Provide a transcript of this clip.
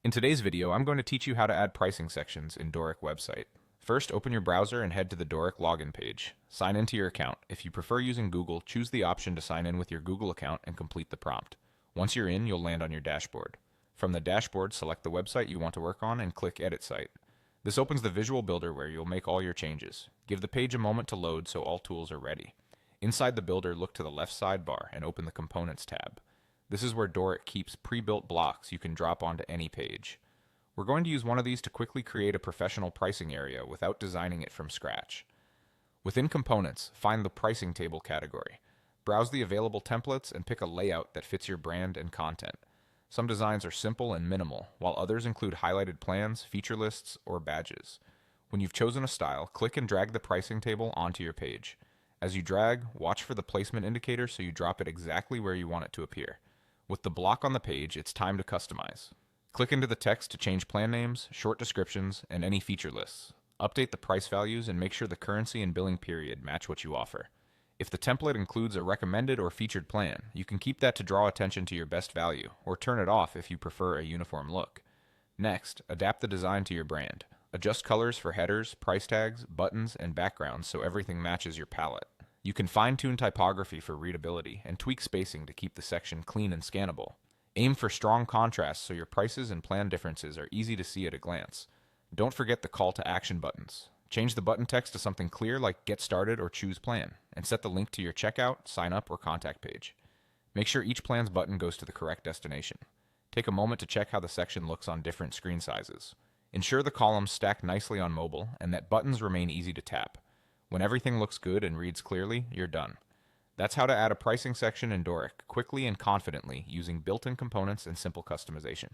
In today's video, I'm going to teach you how to add pricing sections in Dorik website. First, open your browser and head to the Dorik login page. Sign into your account. If you prefer using Google, choose the option to sign in with your Google account and complete the prompt. Once you're in, you'll land on your dashboard. From the dashboard, select the website you want to work on and click Edit Site. This opens the visual builder where you'll make all your changes. Give the page a moment to load so all tools are ready. Inside the builder, look to the left sidebar and open the Components tab. This is where Dorik keeps pre-built blocks you can drop onto any page. We're going to use one of these to quickly create a professional pricing area without designing it from scratch. Within Components, find the Pricing Table category. Browse the available templates and pick a layout that fits your brand and content. Some designs are simple and minimal, while others include highlighted plans, feature lists, or badges. When you've chosen a style, click and drag the pricing table onto your page. As you drag, watch for the placement indicator so you drop it exactly where you want it to appear. With the block on the page, it's time to customize. Click into the text to change plan names, short descriptions, and any feature lists. Update the price values and make sure the currency and billing period match what you offer. If the template includes a recommended or featured plan, you can keep that to draw attention to your best value, or turn it off if you prefer a uniform look. Next, adapt the design to your brand. Adjust colors for headers, price tags, buttons, and backgrounds so everything matches your palette. You can fine-tune typography for readability and tweak spacing to keep the section clean and scannable. Aim for strong contrast so your prices and plan differences are easy to see at a glance. Don't forget the call to action buttons. Change the button text to something clear like Get Started or Choose Plan, and set the link to your checkout, sign up, or contact page. Make sure each plan's button goes to the correct destination. Take a moment to check how the section looks on different screen sizes. Ensure the columns stack nicely on mobile and that buttons remain easy to tap. When everything looks good and reads clearly, you're done. That's how to add a pricing section in Dorik quickly and confidently using built-in components and simple customization.